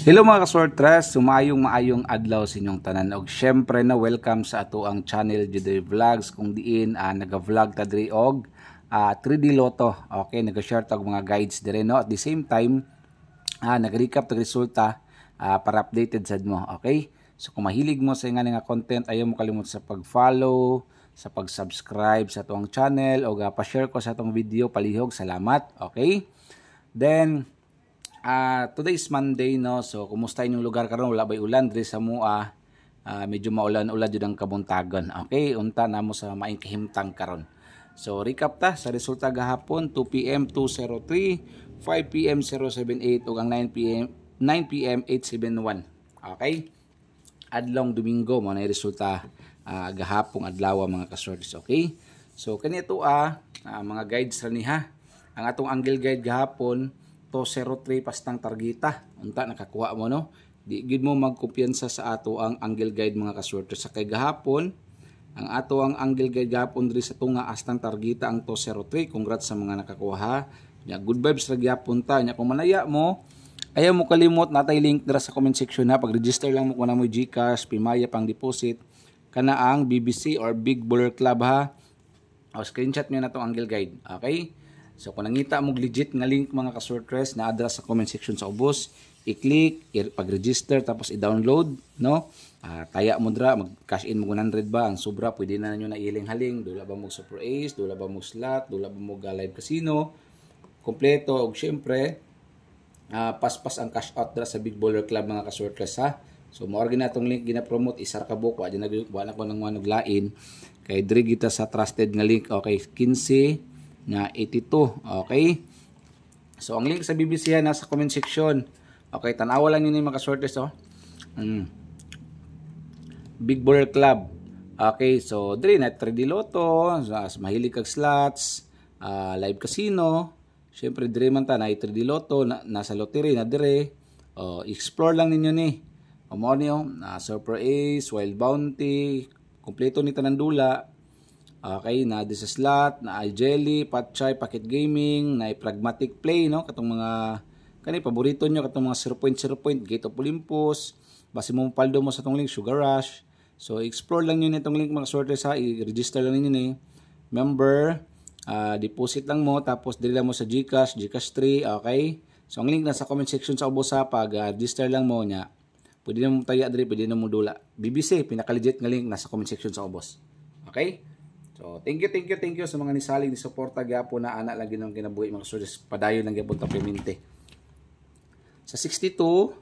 Hello mga ka-Swortres, maayong adlaw sa inyong tanan og syempre na welcome sa ato ang channel Juday Vlogs kung diin naga-vlog ta diri og 3D Lotto. Okay, naga-share tag mga guides dire no. At the same time nag-recap tag resulta para updated sad mo. Okay? So kung mahilig mo sa nga content, ayaw mo kalimot sa pag-follow, sa pag-subscribe sa atong channel o pa-share ko sa atong video, palihog, salamat. Okay? Then today is Monday no, so kumusta inyong lugar karon? Wala bay ulan diri sa mua? Medyo maulan-ulan jud ang kabuntagon. Okay, unta namo sa maing kahimtang karon. So recap ta sa resulta gahapon: 2 PM 203, 5 PM 078 ug ang 9 PM 871. Okay? Adlong Domingo mo na resulta gahapong adlaw mga ka-Swords. Okay? So kanito mga guides ra ni ha. Ang atong angle guide gahapon 203 pastang targeta. Unta nakakuha mo no. Di gid mo magkumpiyansa sa ato ang angle guide mga ka-Swords. Sa kay gahapon, ang ato ang angle guide gahapon diri sa tunga astang targeta ang 203. Congrats sa mga nakakuha ha. Good vibes ra gyapon ta. Nya kung manaya mo, ayaw mo kalimot natay link dira sa comment section ha. Pag-register lang mo kuna mo GCash, Pimaya pang deposit kana ang BBC or Big Baller Club ha. O screenshot niyo na tong angle guide. Okay? So kung nangita mo legit nga link mga ka-Swortres na address sa comment section sa ubos, i-click, pag-register tapos i-download, no? Taya mo dra, mag-cash in mo 100 ba, ang sobra pwede na niyo na iling-haling, dula ba mo Super Ace, dula ba mo slot, dula ba mo live casino, kompleto og syempre paspas ang cash out dra sa Big Baller Club mga ka-Swortres ha. So mo na tong link gina-promote isar ka buok, wala ko nang manuglain kay diri kita sa trusted nga link. Okay, 15 na 82. Okay? So, ang link sa BBC nasa comment section. Okay, tanawa lang yun yung mga ka-Swortres. Big Baller Club. Okay, so, diri na 3D Lotto, mahilig kag slots, live casino. Siyempre, diri man ta na 3D Lotto, nasa lottery na diri. Explore lang ninyo ni. Mo niyo, Super Ace, Wild Bounty, kompleto ni tanandula. Okay, na sa slot, na jelly, patchay, pocket gaming, na pragmatic play, no? Katong mga kani paborito nyo, katong mga 0.0 point, Gate of Olympus, base mo paldo mo sa tong link, Sugar Rush. So explore lang yun itong link mga Swortres ha, i-register lang ninyo ni member, deposit lang mo, tapos dili lang mo sa GCash, GCash 3, okay? So ang link nasa comment section sa ubos ha, pag register lang mo nya, pwede na mo taya diri, pwede na mo dula. BBC, pinaka-legit nga link nasa comment section sa ubos. Okay? So, thank you sa mga nisalig ni suporta gyapon na ana lang ginang kinabuhi mga Swortres, padayon lang gyapon ta permente. Sa 62,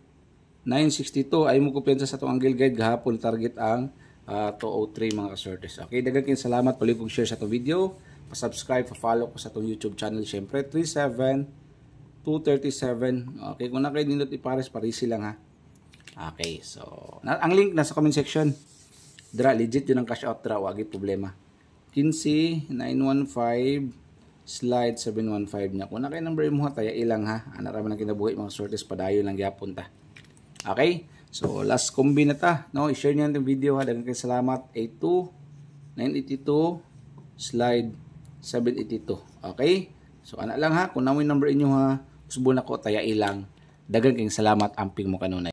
962 ay mo kumpiyansa sa tong angle guide gahapon target ang 203 mga Swortres. Okay, daghang kayong salamat pali kog share sa tong video, pa-subscribe, pa-follow ko sa tong YouTube channel syempre 237. Okay, kung na kayo nindot ipares parisi lang ha. Okay, so ang link nasa comment section. Dra legit yun ang cash out dra, wagi problema. 15-915 slide 715 niya. Kung na kayo number mo taya ilang ha. Ana ra man ang kinabuhi mga Swortres, padayon lang gyapon ta. Okay? So last combi na ta, no? I-share niyo ang video ha. Daghang kay salamat. 82 982 slide 782. Okay? So ana lang ha, kung namoy number inyo ha, usbon ako taya ilang. Daghang kay salamat amping mo kanunay.